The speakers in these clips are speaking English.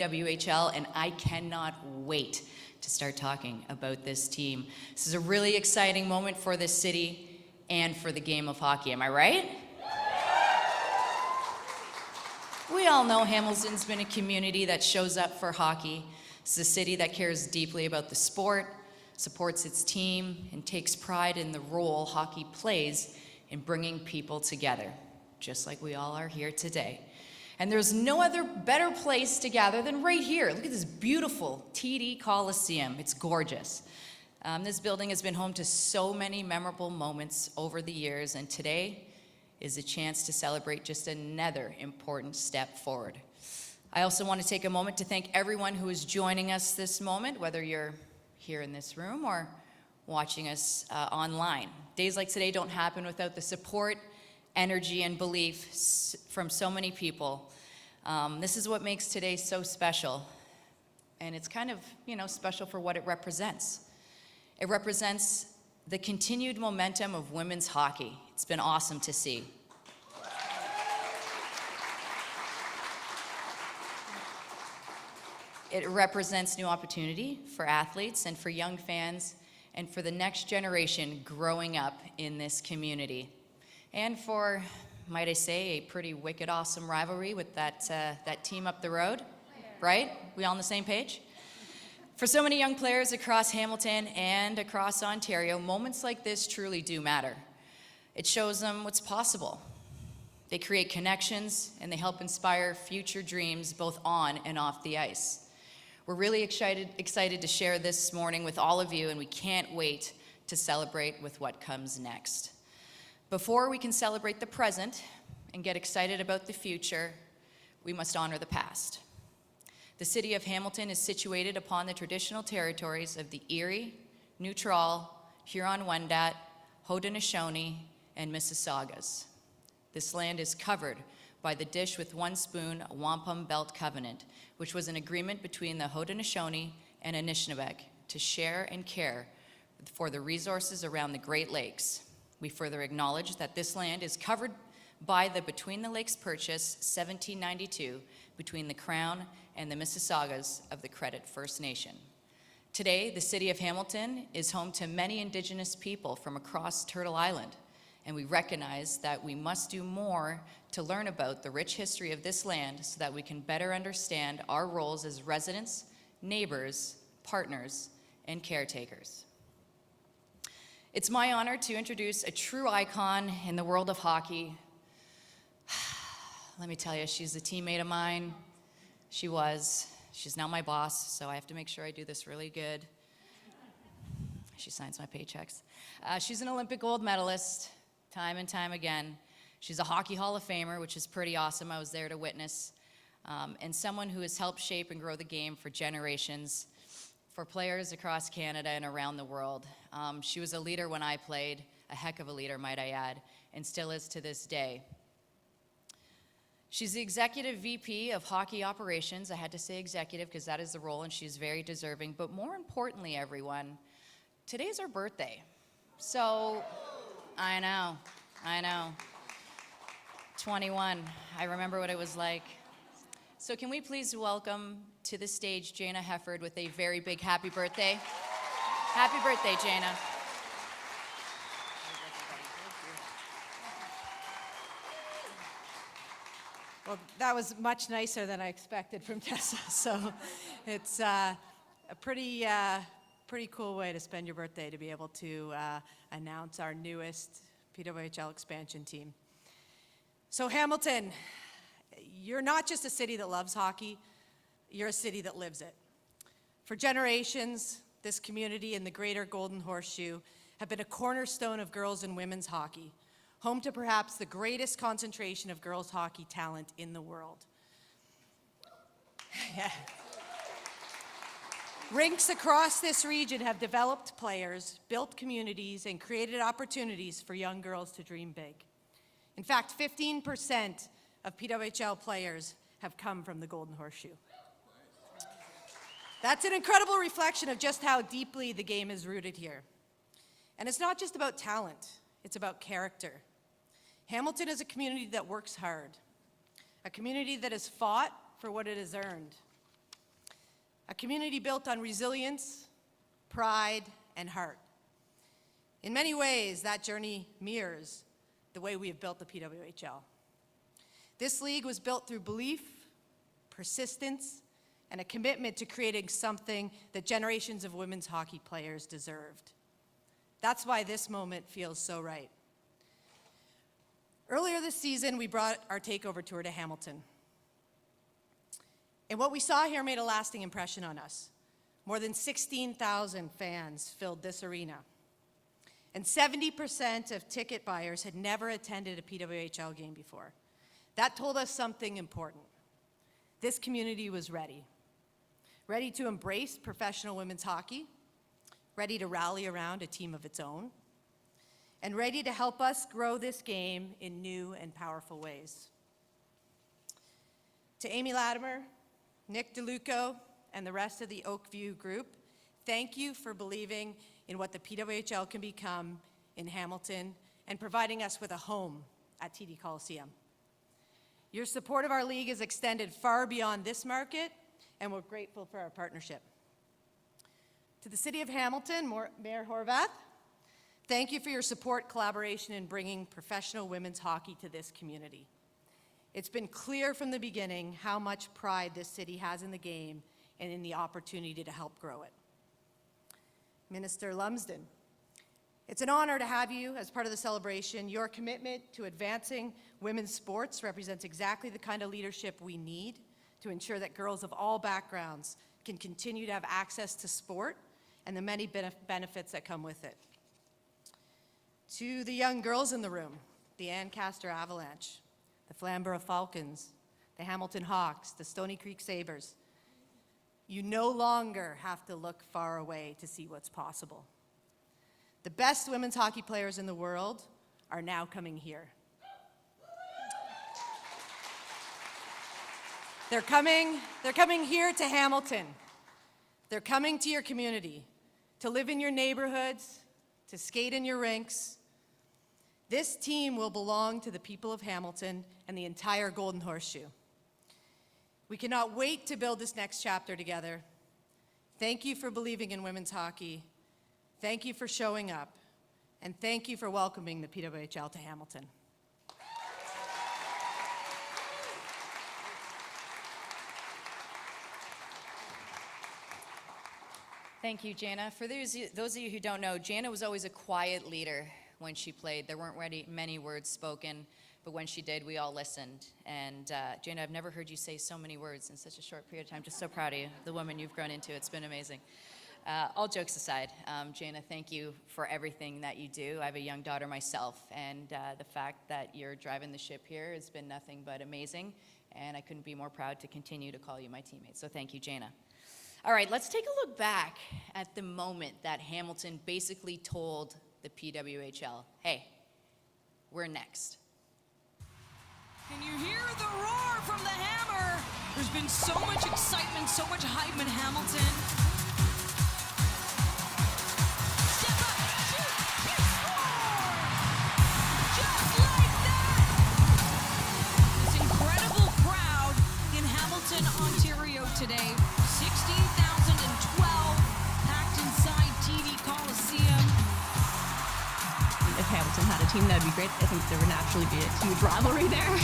PWHL, and I cannot wait to start talking about this team. This is a really exciting moment for this city and for the game of hockey. Am I right? We all know Hamilton's been a community that shows up for hockey. It's a city that cares deeply about the sport, supports its team, and takes pride in the role hockey plays in bringing people together, just like we all are here today. And there's no other better place to gather than right here. Look at this beautiful TD Coliseum. It's gorgeous. This building has been home to so many memorable moments over the years, and today is a chance to celebrate just another important step forward. I also want to take a moment to thank everyone who is joining us this moment, whether you're here in this room or watching us online. Days like today don't happen without the support, energy, and belief from so many people. This is what makes today so special. And it's kind of, special for what it represents. It represents the continued momentum of women's hockey. It's been awesome to see. It represents new opportunity for athletes and for young fans and for the next generation growing up in this community. And for, might I say, a pretty wicked awesome rivalry with that team up the road, right? We all on the same page? For so many young players across Hamilton and across Ontario, moments like this truly do matter. It shows them what's possible. They create connections and they help inspire future dreams both on and off the ice. We're really excited to share this morning with all of you, and we can't wait to celebrate with what comes next. Before we can celebrate the present and get excited about the future, we must honor the past. The city of Hamilton is situated upon the traditional territories of the Erie, Neutral, Huron-Wendat, Haudenosaunee, and Mississaugas. This land is covered by the Dish with One Spoon Wampum Belt Covenant, which was an agreement between the Haudenosaunee and Anishinaabe to share and care for the resources around the Great Lakes. We further acknowledge that this land is covered by the Between the Lakes Purchase 1792 between the Crown and the Mississaugas of the Credit First Nation. Today, the city of Hamilton is home to many Indigenous people from across Turtle Island, and we recognize that we must do more to learn about the rich history of this land so that we can better understand our roles as residents, neighbors, partners, and caretakers. It's my honor to introduce a true icon in the world of hockey. Let me tell you, she's a teammate of mine. She's now my boss, so I have to make sure I do this really good. She signs my paychecks. She's an Olympic gold medalist, time and time again. She's a Hockey Hall of Famer, which is pretty awesome. I was there to witness. And someone who has helped shape and grow the game for generations, for players across Canada and around the world. She was a leader when I played, a heck of a leader, might I add, and still is to this day. She's the Executive VP of Hockey Operations. I had to say executive because that is the role, and she's very deserving. But more importantly, everyone, today's her birthday. So, I know. 21. I remember what it was like. So can we please welcome to the stage Jana Hefford with a very big happy birthday. Happy birthday, Jana. Well, that was much nicer than I expected from Tessa, so it's a pretty cool way to spend your birthday, to be able to announce our newest PWHL expansion team. So Hamilton, you're not just a city that loves hockey, you're a city that lives it. For generations, this community and the greater Golden Horseshoe have been a cornerstone of girls and women's hockey, home to perhaps the greatest concentration of girls' hockey talent in the world. Yeah. Rinks across this region have developed players, built communities, and created opportunities for young girls to dream big. In fact, 15% of PWHL players have come from the Golden Horseshoe. That's an incredible reflection of just how deeply the game is rooted here. And it's not just about talent, it's about character. Hamilton is a community that works hard, a community that has fought for what it has earned. a community built on resilience, pride, and heart. In many ways, that journey mirrors the way we have built the PWHL. This league was built through belief, persistence, and a commitment to creating something that generations of women's hockey players deserved. That's why this moment feels so right. Earlier this season, we brought our takeover tour to Hamilton. And what we saw here made a lasting impression on us. More than 16,000 fans filled this arena. And 70% of ticket buyers had never attended a PWHL game before. That told us something important. This community was ready. Ready to embrace professional women's hockey, ready to rally around a team of its own, and ready to help us grow this game in new and powerful ways. To Amy Latimer, Nick DeLuco, and the rest of the Oakview group, thank you for believing in what the PWHL can become in Hamilton and providing us with a home at TD Coliseum. Your support of our league is extended far beyond this market, and we're grateful for our partnership. To the City of Hamilton, Mayor Horvath, thank you for your support, collaboration, in bringing professional women's hockey to this community. It's been clear from the beginning how much pride this city has in the game and in the opportunity to help grow it. Minister Lumsden, it's an honor to have you as part of the celebration. Your commitment to advancing women's sports represents exactly the kind of leadership we need to ensure that girls of all backgrounds can continue to have access to sport and the many benefits that come with it. To the young girls in the room, the Ancaster Avalanche, the Flamborough Falcons, the Hamilton Hawks, the Stony Creek Sabres, you no longer have to look far away to see what's possible. The best women's hockey players in the world are now coming here. They're coming here to Hamilton. They're coming to your community, to live in your neighborhoods, to skate in your rinks. This team will belong to the people of Hamilton and the entire Golden Horseshoe. We cannot wait to build this next chapter together. Thank you for believing in women's hockey. Thank you for showing up. And thank you for welcoming the PWHL to Hamilton. Thank you, Jana. For those of you who don't know, Jana was always a quiet leader when she played. There weren't many words spoken, but when she did, we all listened. And Jana, I've never heard you say so many words in such a short period of time. Just so proud of you, the woman you've grown into. It's been amazing. All jokes aside, Jana, thank you for everything that you do. I have a young daughter myself, and the fact that you're driving the ship here has been nothing but amazing, and I couldn't be more proud to continue to call you my teammate. So thank you, Jana. All right, let's take a look back at the moment that Hamilton basically told the PWHL, hey, we're next. Can you hear the roar from the Hammer? There's been so much excitement, so much hype in Hamilton. Step up, shoot, score! Just like that! This incredible crowd in Hamilton, Ontario today. 16,012 packed inside TD Coliseum. If Hamilton had a team, that would be great. I think there would naturally be a huge rivalry there.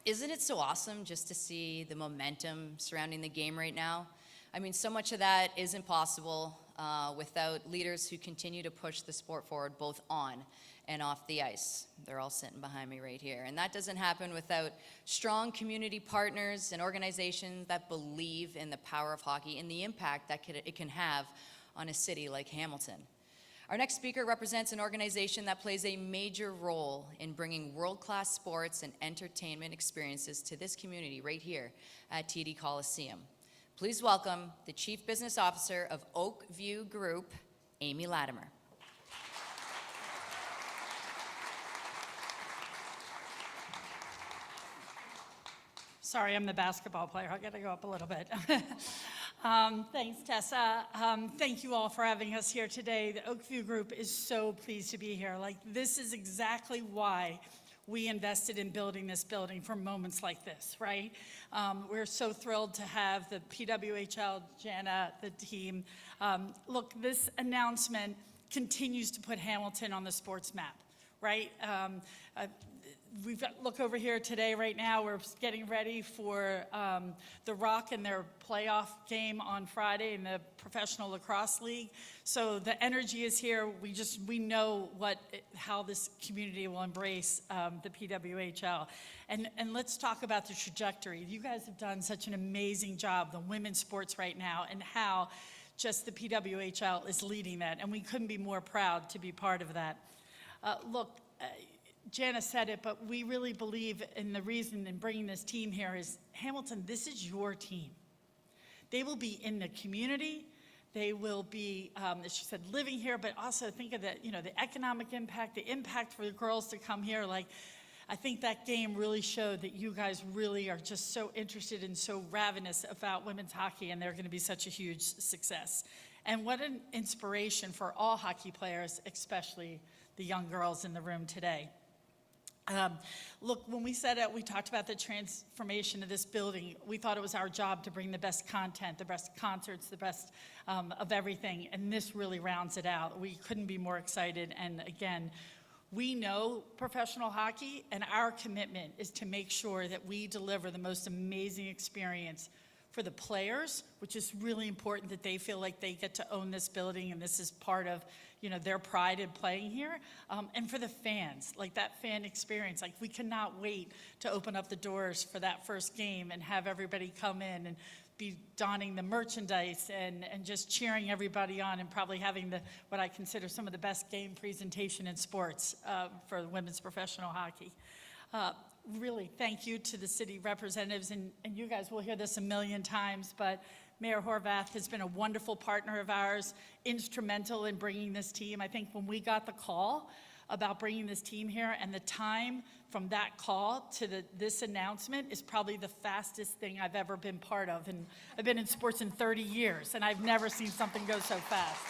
Isn't it so awesome just to see the momentum surrounding the game right now? I mean, so much of that isn't possible without leaders who continue to push the sport forward both on and off the ice. They're all sitting behind me right here. And that doesn't happen without strong community partners and organizations that believe in the power of hockey and the impact that it can have on a city like Hamilton. Our next speaker represents an organization that plays a major role in bringing world-class sports and entertainment experiences to this community right here at TD Coliseum. Please welcome the Chief Business Officer of Oakview Group, Amy Latimer. Sorry, I'm the basketball player. I got to go up a little bit. Thanks, Tessa. Thank you all for having us here today. The Oakview Group is so pleased to be here. Like, this is exactly why we invested in building this building for moments like this, right? We're so thrilled to have the PWHL, Jana, the team. Look, this announcement continues to put Hamilton on the sports map, right? We've got, look over here today, right now, we're getting ready for the Rock and their playoff game on Friday in the Professional Lacrosse League. So the energy is here. We know how this community will embrace the PWHL. And let's talk about the trajectory. You guys have done such an amazing job, the women's sports right now, and how just the PWHL is leading that. And we couldn't be more proud to be part of that. Look, Jana said it, but we really believe in the reason in bringing this team here is, Hamilton, this is your team. They will be in the community. They will be, as she said, living here, but also think of the economic impact, the impact for the girls to come here. Like, I think that game really showed that you guys really are just so interested and so ravenous about women's hockey, and they're going to be such a huge success. And what an inspiration for all hockey players, especially the young girls in the room today. Look, when we set out, we talked about the transformation of this building. We thought it was our job to bring the best content, the best concerts, the best of everything, and this really rounds it out. We couldn't be more excited, and again, we know professional hockey, and our commitment is to make sure that we deliver the most amazing experience for the players, which is really important that they feel like they get to own this building and this is part of their pride in playing here, and for the fans, like that fan experience. Like, we cannot wait to open up the doors for that first game and have everybody come in and be donning the merchandise and just cheering everybody on, and probably having what I consider some of the best game presentation in sports for women's professional hockey. Really, thank you to the city representatives, and you guys will hear this a million times, but Mayor Horvath has been a wonderful partner of ours, instrumental in bringing this team. I think when we got the call about bringing this team here, and the time from that call to this announcement is probably the fastest thing I've ever been part of. And I've been in sports in 30 years, and I've never seen something go so fast.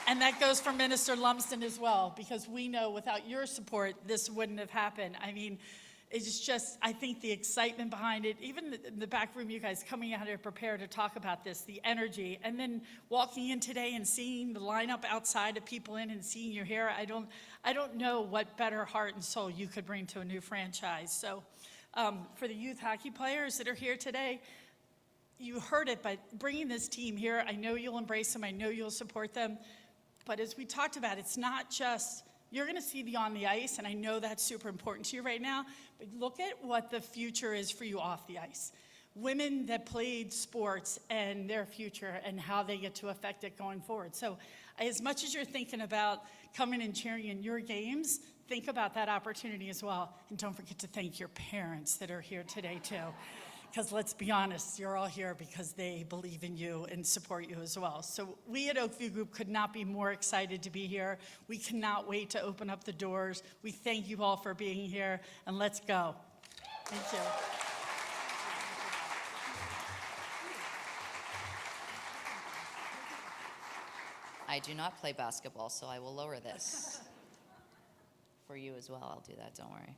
And that goes for Minister Lumsden as well, because we know without your support, this wouldn't have happened. I mean, it's just, I think the excitement behind it, even in the back room, you guys coming out here prepared to talk about this, the energy, and then walking in today and seeing the lineup outside of people in and seeing you here, I don't know what better heart and soul you could bring to a new franchise. So for the youth hockey players that are here today, you heard it, but bringing this team here, I know you'll embrace them, I know you'll support them, but as we talked about, it's not just, you're going to see the on the ice, and I know that's super important to you right now, but look at what the future is for you off the ice. Women that played sports and their future and how they get to affect it going forward. So as much as you're thinking about coming and cheering in your games, think about that opportunity as well. And don't forget to thank your parents that are here today too. Because let's be honest, you're all here because they believe in you and support you as well. So we at Oakview Group could not be more excited to be here. We cannot wait to open up the doors. We thank you all for being here, and let's go. Thank you. I do not play basketball, so I will lower this. For you as well, I'll do that, don't worry.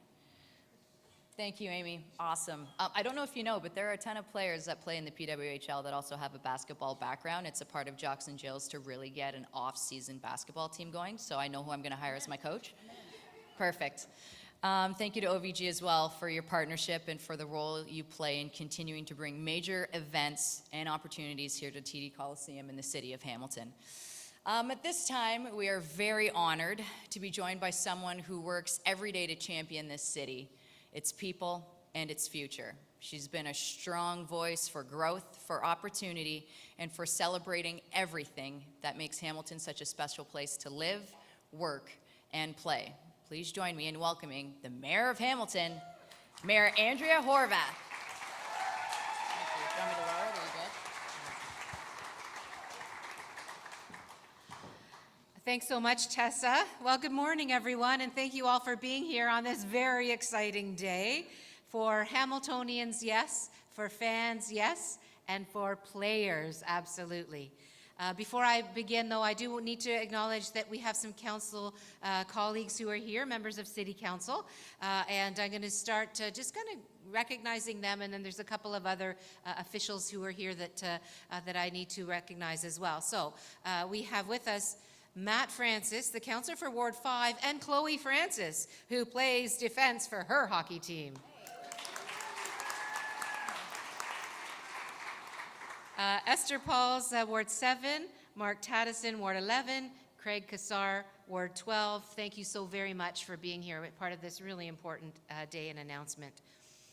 Thank you, Amy. Awesome. I don't know if you know, but there are a ton of players that play in the PWHL that also have a basketball background. It's a part of Jocks and Jills to really get an off-season basketball team going, so I know who I'm going to hire as my coach. Perfect. Thank you to OVG as well for your partnership and for the role you play in continuing to bring major events and opportunities here to TD Coliseum in the city of Hamilton. At this time, we are very honored to be joined by someone who works every day to champion this city, its people, and its future. She's been a strong voice for growth, for opportunity, and for celebrating everything that makes Hamilton such a special place to live, work, and play. Please join me in welcoming the Mayor of Hamilton, Mayor Andrea Horvath. Thank you. Do you want me to lower it? Are we good? Thanks so much, Tessa. Well, good morning, everyone, and thank you all for being here on this very exciting day. For Hamiltonians, yes. For fans, yes. And for players, absolutely. Before I begin, though, I do need to acknowledge that we have some council colleagues who are here, members of City Council, and I'm going to start just kind of recognizing them, and then there's a couple of other officials who are here that I need to recognize as well. So we have with us Matt Francis, the councillor for Ward 5, and Chloe Francis, who plays defense for her hockey team. Esther Pauls, Ward 7, Mark Taddison, Ward 11, Craig Kassar, Ward 12. Thank you so very much for being here, part of this really important day and announcement.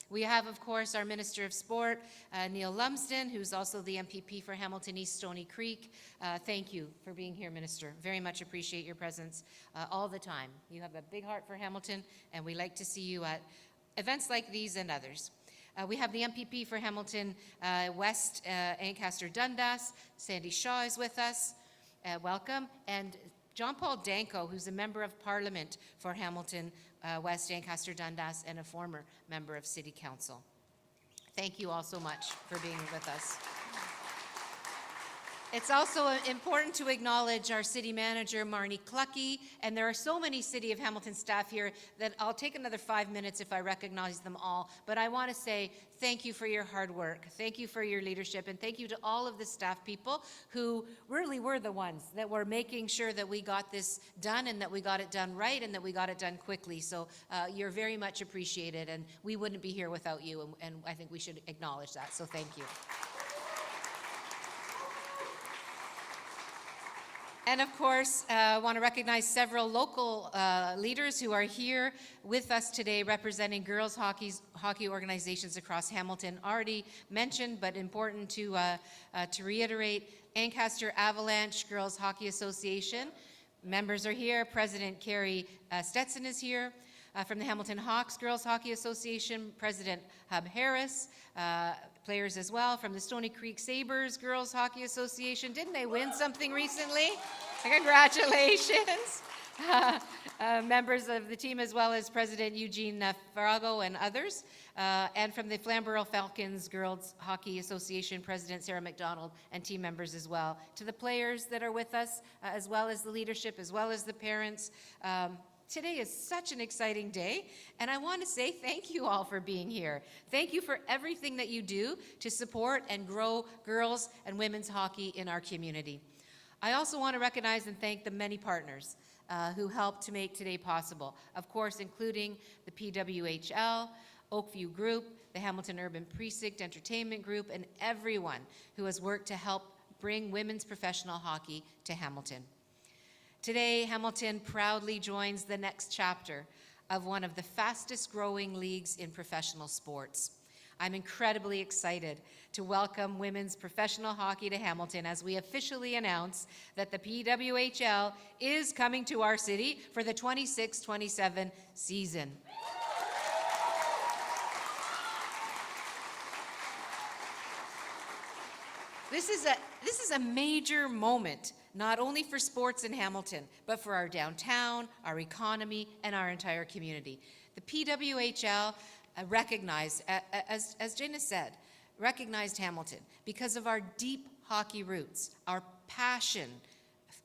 We have, of course, our Minister of Sport, Neil Lumsden, who's also the MPP for Hamilton East Stony Creek. Thank you for being here, Minister. Very much appreciate your presence all the time. You have a big heart for Hamilton, and we like to see you at events like these and others. We have the MPP for Hamilton West, Ancaster Dundas. Sandy Shaw is with us. Welcome. And John Paul Danko, who's a member of Parliament for Hamilton West, Ancaster Dundas, and a former member of City Council. Thank you all so much for being with us. It's also important to acknowledge our city manager, Marnie Clucky, and there are so many City of Hamilton staff here that I'll take another 5 minutes if I recognize them all, but I want to say thank you for your hard work, thank you for your leadership, and thank you to all of the staff people who really were the ones that were making sure that we got this done and that we got it done right and that we got it done quickly. So you're very much appreciated, and we wouldn't be here without you, and I think we should acknowledge that, so thank you. And of course, I want to recognize several local leaders who are here with us today representing girls hockey organizations across Hamilton. Already mentioned, but important to reiterate, Ancaster Avalanche Girls Hockey Association. Members are here. President Carrie Stetson is here. From the Hamilton Hawks Girls Hockey Association, President Hub Harris. Players as well from the Stony Creek Sabres Girls Hockey Association. Didn't they win something recently? Congratulations. Members of the team as well as President Eugene Farago and others. And from the Flamborough Falcons Girls Hockey Association, President Sarah McDonald and team members as well. To the players that are with us, as well as the leadership, as well as the parents. Today is such an exciting day, and I want to say thank you all for being here. Thank you for everything that you do to support and grow girls and women's hockey in our community. I also want to recognize and thank the many partners who helped to make today possible, of course, including the PWHL, Oakview Group, the Hamilton Urban Precinct Entertainment Group, and everyone who has worked to help bring women's professional hockey to Hamilton. Today, Hamilton proudly joins the next chapter of one of the fastest growing leagues in professional sports. I'm incredibly excited to welcome women's professional hockey to Hamilton as we officially announce that the PWHL is coming to our city for the 26-27 season. This is a major moment, not only for sports in Hamilton, but for our downtown, our economy, and our entire community. The PWHL recognized, as Jana said, recognized Hamilton because of our deep hockey roots, our passion,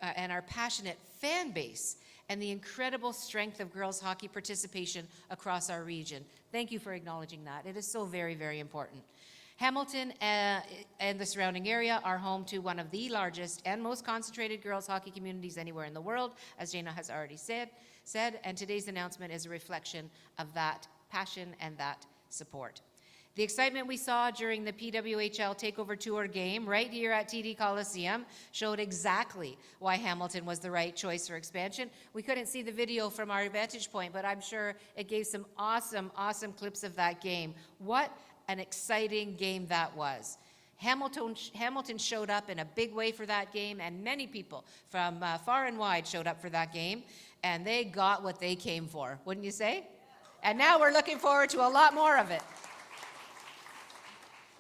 and our passionate fan base, and the incredible strength of girls hockey participation across our region. Thank you for acknowledging that. It is so very, very important. Hamilton and the surrounding area are home to one of the largest and most concentrated girls hockey communities anywhere in the world, as Jana has already said, and today's announcement is a reflection of that passion and that support. The excitement we saw during the PWHL Takeover Tour game right here at TD Coliseum showed exactly why Hamilton was the right choice for expansion. We couldn't see the video from our vantage point, but I'm sure it gave some awesome, awesome clips of that game. What an exciting game that was. Hamilton showed up in a big way for that game, and many people from far and wide showed up for that game, and they got what they came for, wouldn't you say? And now we're looking forward to a lot more of it.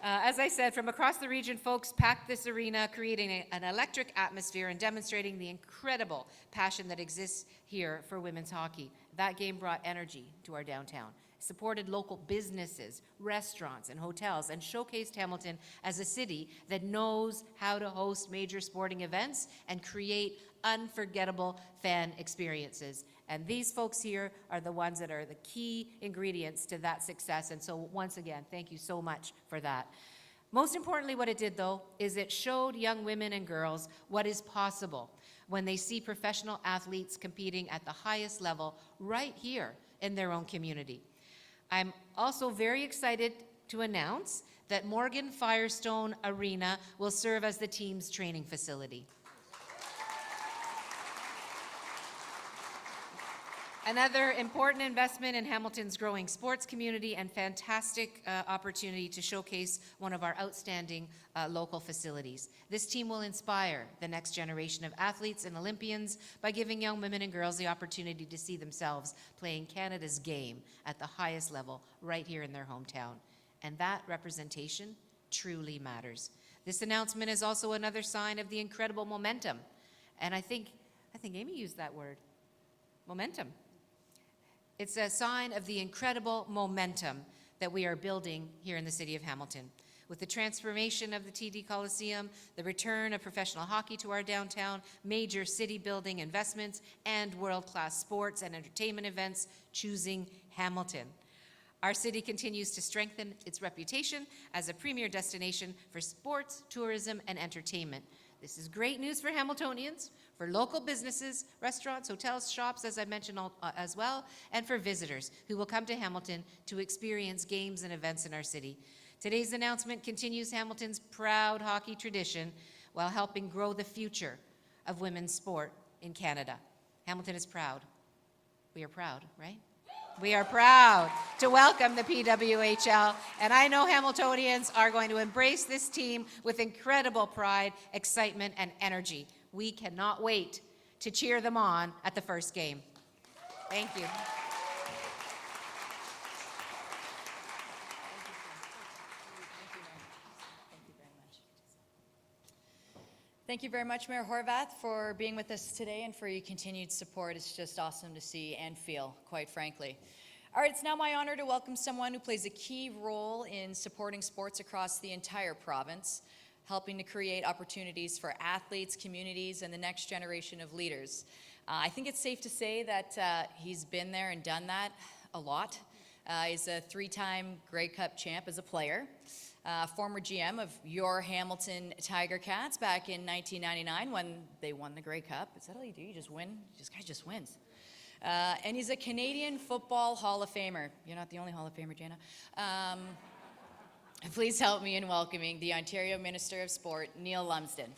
As I said, from across the region, folks packed this arena, creating an electric atmosphere and demonstrating the incredible passion that exists here for women's hockey. That game brought energy to our downtown. supported local businesses, restaurants, and hotels, and showcased Hamilton as a city that knows how to host major sporting events and create unforgettable fan experiences. And these folks here are the ones that are the key ingredients to that success. And so once again, thank you so much for that. Most importantly, what it did, though, is it showed young women and girls what is possible when they see professional athletes competing at the highest level right here in their own community. I'm also very excited to announce that Morgan Firestone Arena will serve as the team's training facility. Another important investment in Hamilton's growing sports community and fantastic opportunity to showcase one of our outstanding local facilities. This team will inspire the next generation of athletes and Olympians by giving young women and girls the opportunity to see themselves playing Canada's game at the highest level right here in their hometown. And that representation truly matters. This announcement is also another sign of the incredible momentum. And I think Amy used that word, momentum. It's a sign of the incredible momentum that we are building here in the city of Hamilton. With the transformation of the TD Coliseum, the return of professional hockey to our downtown, major city building investments, and world-class sports and entertainment events choosing Hamilton. Our city continues to strengthen its reputation as a premier destination for sports, tourism, and entertainment. This is great news for Hamiltonians, for local businesses, restaurants, hotels, shops, as I mentioned as well, and for visitors who will come to Hamilton to experience games and events in our city. Today's announcement continues Hamilton's proud hockey tradition while helping grow the future of women's sport in Canada. Hamilton is proud. We are proud, right? We are proud to welcome the PWHL, and I know Hamiltonians are going to embrace this team with incredible pride, excitement, and energy. We cannot wait to cheer them on at the first game. Thank you. Thank you very much, Mayor Horvath, for being with us today and for your continued support. It's just awesome to see and feel, quite frankly. All right, it's now my honor to welcome someone who plays a key role in supporting sports across the entire province, helping to create opportunities for athletes, communities, and the next generation of leaders. I think it's safe to say that he's been there and done that a lot. He's a three-time Grey Cup champ as a player. Former GM of your Hamilton Tiger Cats back in 1999 when they won the Grey Cup. Is that all you do? You just win? This guy just wins. And he's a Canadian Football Hall of Famer. You're not the only Hall of Famer, Jana. Please help me in welcoming the Ontario Minister of Sport, Neil Lumsden.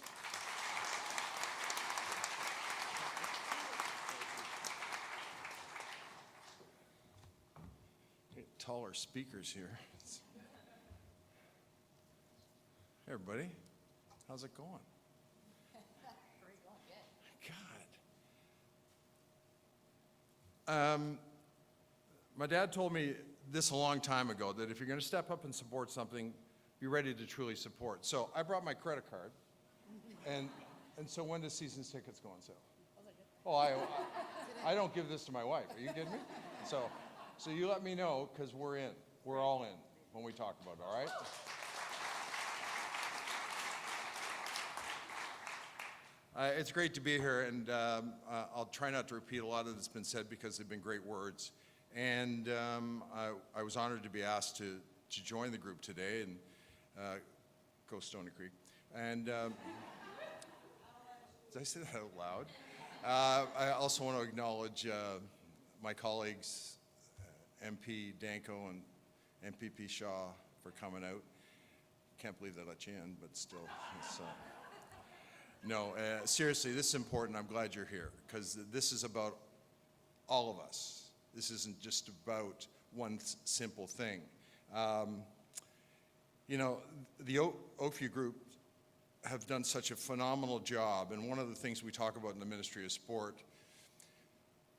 Taller speakers here. Hey everybody, how's it going? God. My dad told me this a long time ago, that if you're going to step up and support something, be ready to truly support. So I brought my credit card, and so when does season's tickets go on sale? Oh, I don't give this to my wife. Are you kidding me? So you let me know, because we're in. We're all in when we talk about it, all right? It's great to be here, and I'll try not to repeat a lot of that's been said because they've been great words. And I was honored to be asked to join the group today and go Stony Creek. And did I say that out loud? I also want to acknowledge my colleagues, MP Danko and MPP Shaw, for coming out. Can't believe they let you in, but still. No, seriously, this is important. I'm glad you're here, because this is about all of us. This isn't just about one simple thing. You know, the Oakview Group have done such a phenomenal job, and one of the things we talk about in the Ministry of Sport,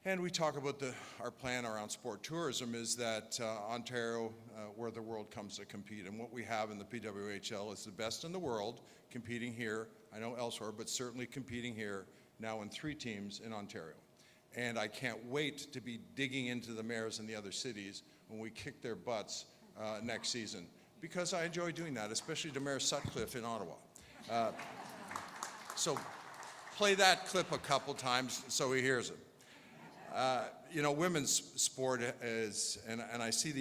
and we talk about our plan around sport tourism, is that Ontario, where the world comes to compete, and what we have in the PWHL is the best in the world competing here, I know elsewhere, but certainly competing here now in 3 teams in Ontario. And I can't wait to be digging into the mayors in the other cities when we kick their butts next season, because I enjoy doing that, especially to Mayor Sutcliffe in Ottawa. So play that clip a couple times so he hears it. You know, women's sport is, and I see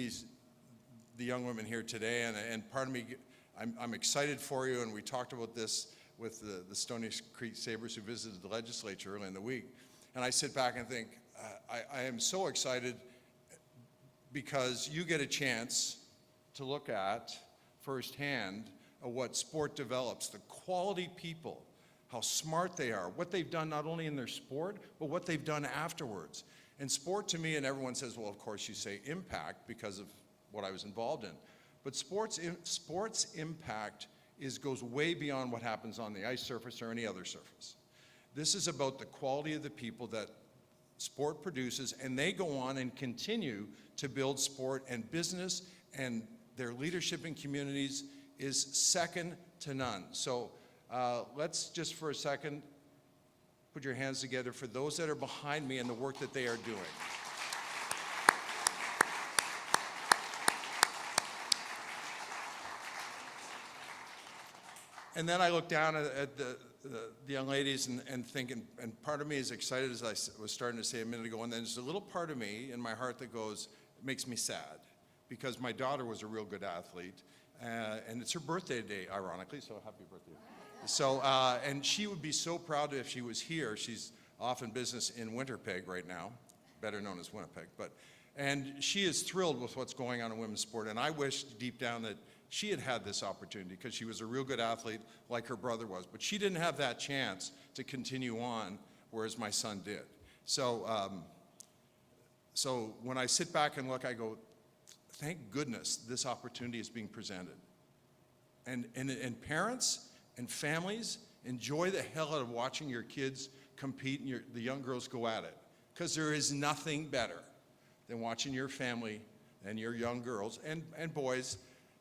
the young women here today, and part of me, I'm excited for you, and we talked about this with the Stony Creek Sabres who visited the legislature early in the week. And I sit back and think, I am so excited because you get a chance to look at firsthand what sport develops, the quality people, how smart they are, what they've done not only in their sport, but what they've done afterwards. And sport to me, and everyone says, well, of course you say impact because of what I was involved in. But sports impact goes way beyond what happens on the ice surface or any other surface. This is about the quality of the people that sport produces, and they go on and continue to build sport, and business and their leadership in communities is second to none. So let's just for a second put your hands together for those that are behind me and the work that they are doing. And then I look down at the young ladies and think, and part of me is excited, as I was starting to say a minute ago, and then there's a little part of me in my heart that goes, it makes me sad, because my daughter was a real good athlete, and it's her birthday today, ironically, so happy birthday. So, and she would be so proud if she was here. She's off in business in Winnipeg right now, better known as Winnipeg, and she is thrilled with what's going on in women's sport, and I wish deep down that she had had this opportunity, because she was a real good athlete like her brother was, but she didn't have that chance to continue on, whereas my son did. So, so when I sit back and look, I go, thank goodness this opportunity is being presented. And parents and families, enjoy the hell out of watching your kids compete and the young girls go at it, because there is nothing better than watching your family and your young girls and boys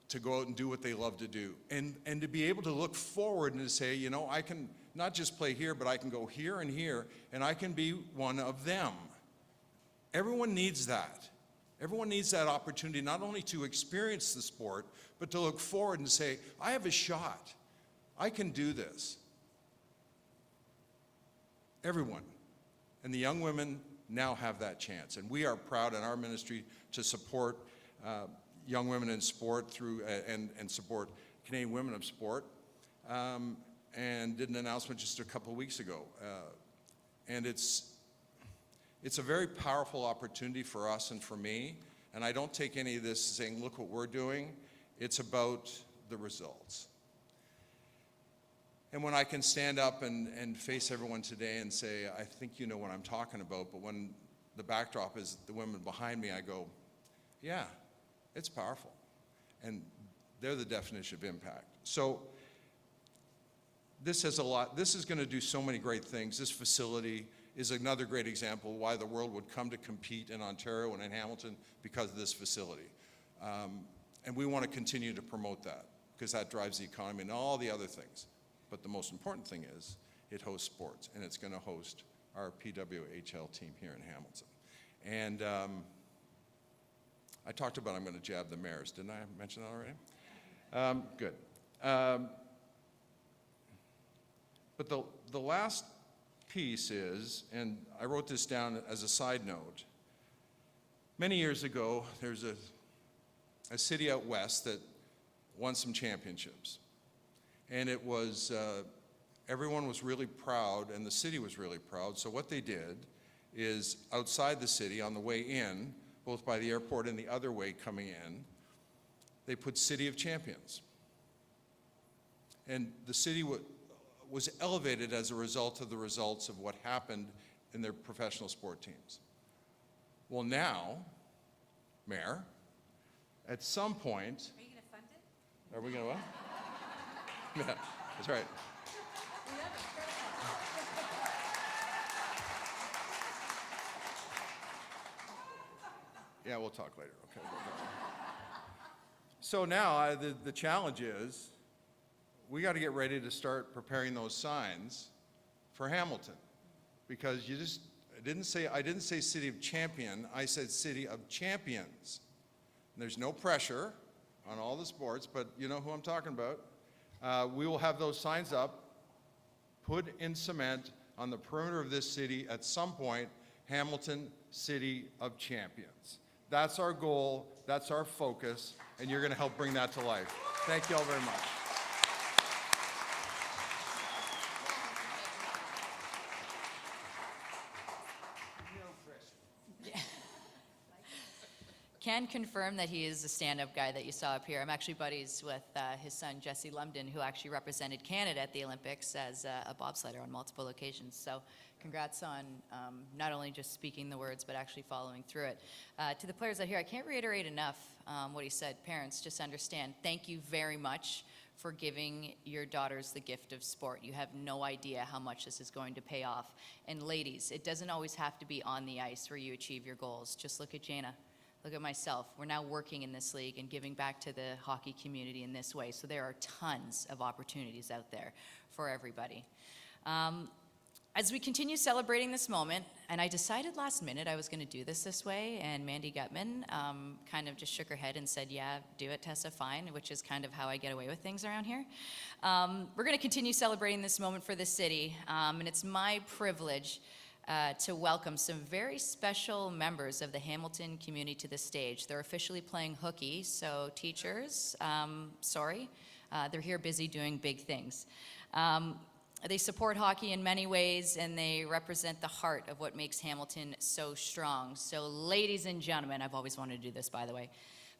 to go out and do what they love to do, and to be able to look forward and to say, you know, I can not just play here, but I can go here and here, and I can be one of them. Everyone needs that. Everyone needs that opportunity, not only to experience the sport, but to look forward and say, I have a shot. I can do this. Everyone. And the young women now have that chance, and we are proud in our ministry to support young women in sport through and support Canadian Women of Sport, and did an announcement just a couple of weeks ago. And it's a very powerful opportunity for us and for me, and I don't take any of this saying, look what we're doing. It's about the results. And when I can stand up and face everyone today and say, I think you know what I'm talking about, but when the backdrop is the women behind me, I go, yeah, it's powerful. And they're the definition of impact. So this has a lot, this is going to do so many great things. This facility is another great example of why the world would come to compete in Ontario and in Hamilton, because of this facility. And we want to continue to promote that, because that drives the economy and all the other things. But the most important thing is it hosts sports, and it's going to host our PWHL team here in Hamilton. And I talked about I'm going to jab the mayors. Didn't I mention that already? Good. But the last piece is, and I wrote this down as a side note, many years ago, there's a city out west that won some championships. And it was, everyone was really proud, and the city was really proud. So what they did is, outside the city, on the way in, both by the airport and the other way coming in, they put City of Champions. And the city was elevated as a result of the results of what happened in their professional sport teams. Well now, Mayor, at some point... Are you going to fund it? Are we going to what? Yeah, that's right. Yeah, we'll talk later. Okay. So now the challenge is, we got to get ready to start preparing those signs for Hamilton, because I didn't say City of Champion. I said City of Champions. there's no pressure on all the sports, but you know who I'm talking about. We will have those signs up, put in cement on the perimeter of this city at some point, Hamilton, City of Champions. That's our goal, that's our focus, and you're going to help bring that to life. Thank you all very much. Can confirm that he is a stand-up guy that you saw up here. I'm actually buddies with his son, Jesse Lumsden, who actually represented Canada at the Olympics as a bobsledder on multiple occasions. So congrats on not only just speaking the words, but actually following through it. To the players out here, I can't reiterate enough what he said. Parents, just understand, thank you very much for giving your daughters the gift of sport. You have no idea how much this is going to pay off. And ladies, it doesn't always have to be on the ice where you achieve your goals. Just look at Jana. Look at myself. We're now working in this league and giving back to the hockey community in this way. So there are tons of opportunities out there for everybody. As we continue celebrating this moment, and I decided last minute I was going to do this way, and Mandy Gutman kind of just shook her head and said, yeah, do it, Tessa, fine, which is kind of how I get away with things around here. We're going to continue celebrating this moment for the city, and it's my privilege to welcome some very special members of the Hamilton community to the stage. They're officially playing hooky, so teachers, sorry, they're here busy doing big things. They support hockey in many ways, and they represent the heart of what makes Hamilton so strong. So ladies and gentlemen, I've always wanted to do this, by the way,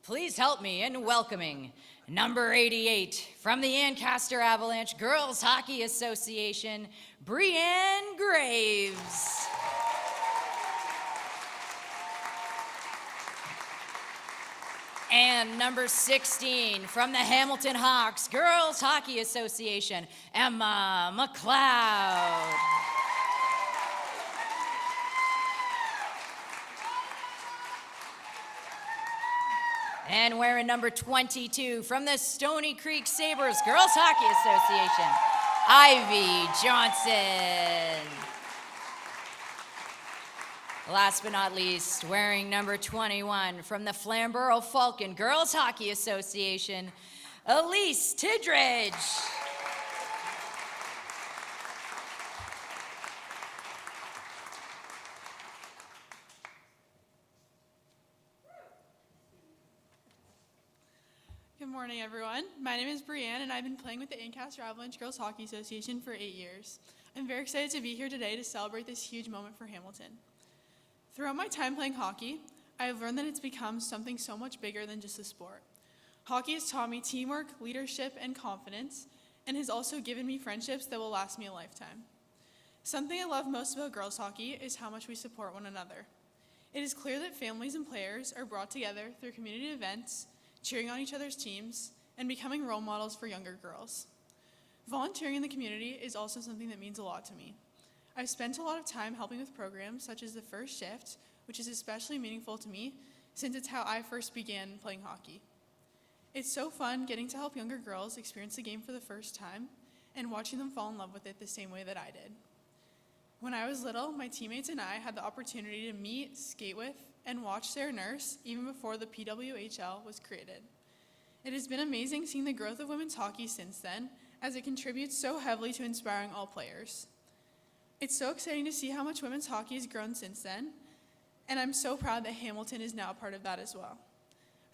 please help me in welcoming number 88 from the Ancaster Avalanche Girls Hockey Association, Brianne Graves. And number 16 from the Hamilton Hawks Girls Hockey Association, Emma McLeod. And wearing number 22 from the Stony Creek Sabres Girls Hockey Association, Ivy Johnson. Last but not least, wearing number 21 from the Flamborough Falcon Girls Hockey Association, Elise Tidridge. Good morning, everyone. My name is Brianne, and I've been playing with the Ancaster Avalanche Girls Hockey Association for 8 years. I'm very excited to be here today to celebrate this huge moment for Hamilton. Throughout my time playing hockey, I have learned that it's become something so much bigger than just a sport. Hockey has taught me teamwork, leadership, and confidence, and has also given me friendships that will last me a lifetime. Something I love most about girls hockey is how much we support one another. It is clear that families and players are brought together through community events, cheering on each other's teams, and becoming role models for younger girls. Volunteering in the community is also something that means a lot to me. I've spent a lot of time helping with programs such as the First Shift, which is especially meaningful to me since it's how I first began playing hockey. It's so fun getting to help younger girls experience the game for the first time and watching them fall in love with it the same way that I did. When I was little, my teammates and I had the opportunity to meet, skate with, and watch their nurse even before the PWHL was created. It has been amazing seeing the growth of women's hockey since then, as it contributes so heavily to inspiring all players. It's so exciting to see how much women's hockey has grown since then, and I'm so proud that Hamilton is now a part of that as well.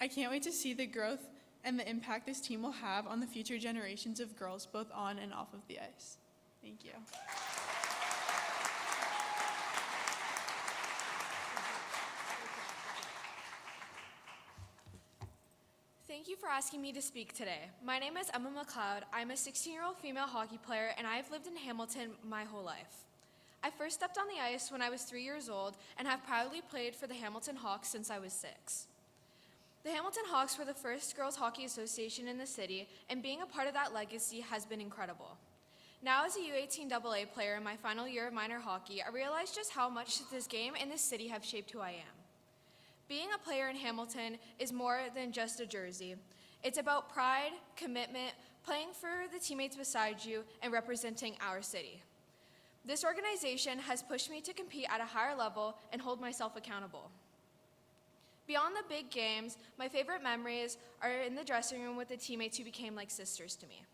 I can't wait to see the growth and the impact this team will have on the future generations of girls both on and off of the ice. Thank you. Thank you for asking me to speak today. My name is Emma McLeod. I'm a 16-year-old female hockey player, and I've lived in Hamilton my whole life. I first stepped on the ice when I was 3 years old and have proudly played for the Hamilton Hawks since I was 6. The Hamilton Hawks were the first girls hockey association in the city, and being a part of that legacy has been incredible. Now as a U18AA player in my final year of minor hockey, I realize just how much this game and this city have shaped who I am. Being a player in Hamilton is more than just a jersey. It's about pride, commitment, playing for the teammates beside you, and representing our city. This organization has pushed me to compete at a higher level and hold myself accountable. Beyond the big games, my favorite memories are in the dressing room with the teammates who became like sisters to me.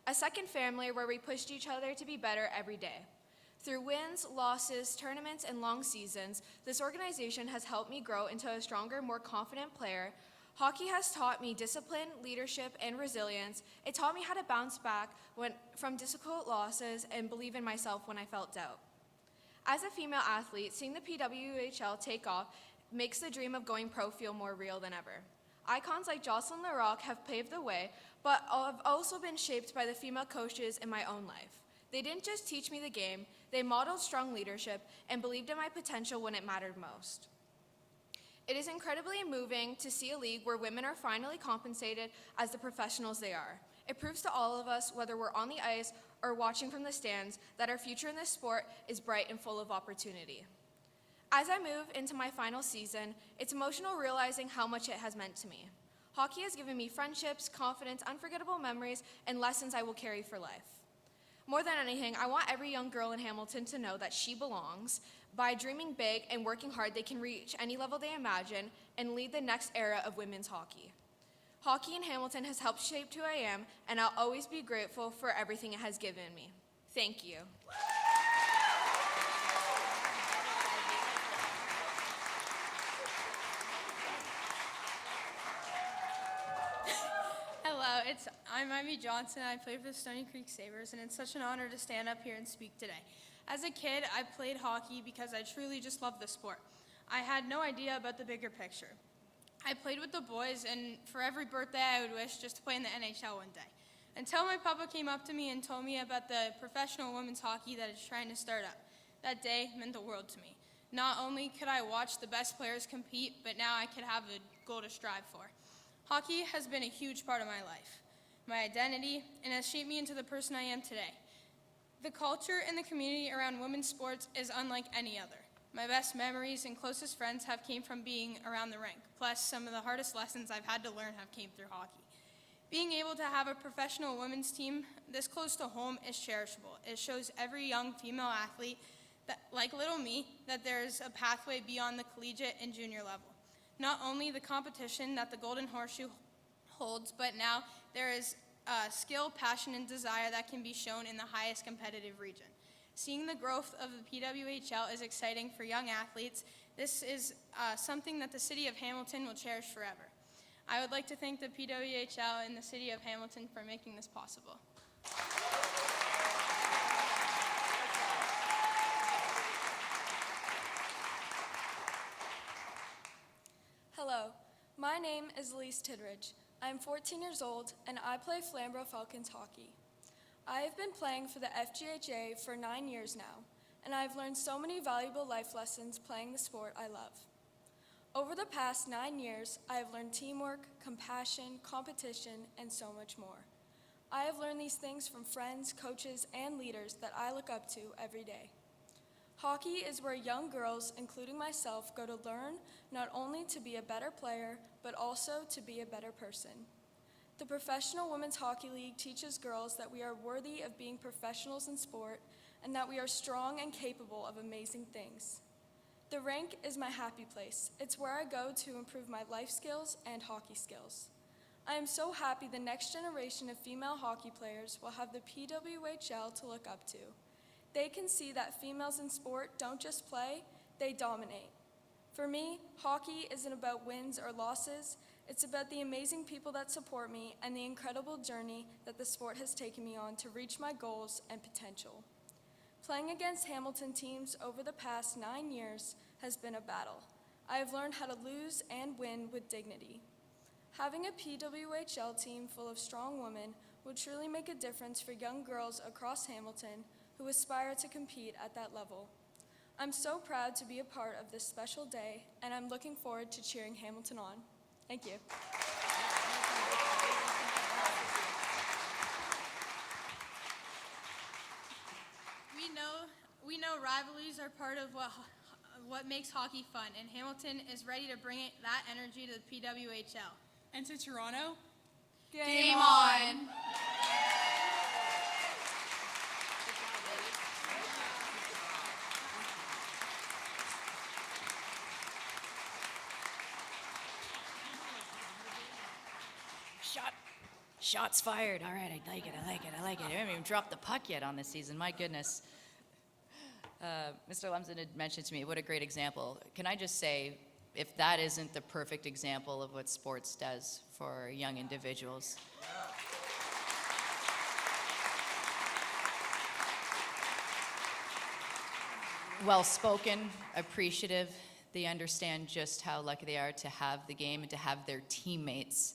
A second family where we pushed each other to be better every day. Through wins, losses, tournaments, and long seasons, this organization has helped me grow into a stronger, more confident player. Hockey has taught me discipline, leadership, and resilience. It taught me how to bounce back from difficult losses and believe in myself when I felt doubt. As a female athlete, seeing the PWHL take off makes the dream of going pro feel more real than ever. Icons like Jocelyn Larocque have paved the way, but I've also been shaped by the female coaches in my own life. They didn't just teach me the game, they modeled strong leadership and believed in my potential when it mattered most. It is incredibly moving to see a league where women are finally compensated as the professionals they are. It proves to all of us, whether we're on the ice or watching from the stands, that our future in this sport is bright and full of opportunity. As I move into my final season, it's emotional realizing how much it has meant to me. Hockey has given me friendships, confidence, unforgettable memories, and lessons I will carry for life. More than anything, I want every young girl in Hamilton to know that she belongs. By dreaming big and working hard, they can reach any level they imagine and lead the next era of women's hockey. Hockey in Hamilton has helped shape who I am, and I'll always be grateful for everything it has given me. Thank you. Hello, I'm Ivy Johnson. I play for the Stony Creek Sabres, and it's such an honor to stand up here and speak today. As a kid, I played hockey because I truly just loved the sport. I had no idea about the bigger picture. I played with the boys, and for every birthday I would wish just to play in the NHL one day. Until my papa came up to me and told me about the professional women's hockey that is trying to start up. That day meant the world to me. Not only could I watch the best players compete, but now I could have a goal to strive for. Hockey has been a huge part of my life, my identity, and has shaped me into the person I am today. The culture and the community around women's sports is unlike any other. My best memories and closest friends have came from being around the rink, plus some of the hardest lessons I've had to learn have came through hockey. Being able to have a professional women's team this close to home is cherishable. It shows every young female athlete, that, like little me, that there's a pathway beyond the collegiate and junior level. Not only the competition that the Golden Horseshoe holds, but now there is skill, passion, and desire that can be shown in the highest competitive region. Seeing the growth of the PWHL is exciting for young athletes. This is something that the City of Hamilton will cherish forever. I would like to thank the PWHL and the City of Hamilton for making this possible. Hello, my name is Elise Tidridge. I am 14 years old and I play Flamborough Falcons hockey. I have been playing for the FGHA for 9 years now, and I have learned so many valuable life lessons playing the sport I love. Over the past 9 years, I have learned teamwork, compassion, competition, and so much more. I have learned these things from friends, coaches, and leaders that I look up to every day. Hockey is where young girls, including myself, go to learn not only to be a better player, but also to be a better person. The Professional Women's Hockey League teaches girls that we are worthy of being professionals in sport and that we are strong and capable of amazing things. The rink is my happy place. It's where I go to improve my life skills and hockey skills. I am so happy the next generation of female hockey players will have the PWHL to look up to. They can see that females in sport don't just play, they dominate. For me, hockey isn't about wins or losses. It's about the amazing people that support me and the incredible journey that the sport has taken me on to reach my goals and potential. Playing against Hamilton teams over the past 9 years has been a battle. I have learned how to lose and win with dignity. Having a PWHL team full of strong women will truly make a difference for young girls across Hamilton who aspire to compete at that level. I'm so proud to be a part of this special day, and I'm looking forward to cheering Hamilton on. Thank you. We know rivalries are part of what makes hockey fun, and Hamilton is ready to bring that energy to the PWHL. And to Toronto, Game on! shots fired. All right, I like it. I haven't even dropped the puck yet on this season. My goodness. Mr. Lumsden had mentioned to me, what a great example. Can I just say, if that isn't the perfect example of what sports does for young individuals? Well-spoken, appreciative. They understand just how lucky they are to have the game and to have their teammates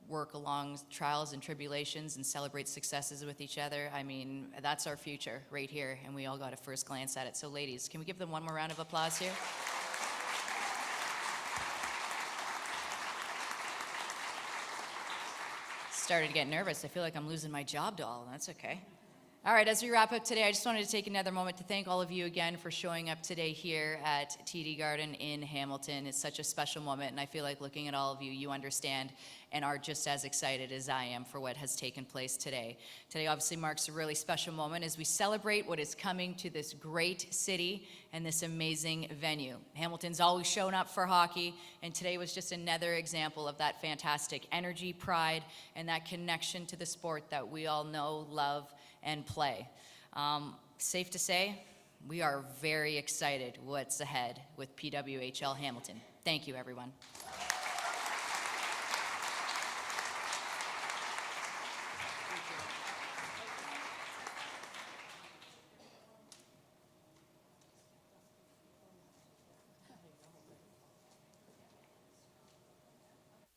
work along trials and tribulations and celebrate successes with each other. I mean, that's our future right here, and we all got a first glance at it. So ladies, can we give them one more round of applause here? Started to get nervous. I feel like I'm losing my job to all. That's okay. All right, as we wrap up today, I just wanted to take another moment to thank all of you again for showing up today here at TD Garden in Hamilton. It's such a special moment, and I feel like looking at all of you, you understand and are just as excited as I am for what has taken place today. Today obviously marks a really special moment as we celebrate what is coming to this great city and this amazing venue. Hamilton's always shown up for hockey, and today was just another example of that fantastic energy, pride, and that connection to the sport that we all know, love, and play. Safe to say, we are very excited what's ahead with PWHL Hamilton. Thank you, everyone.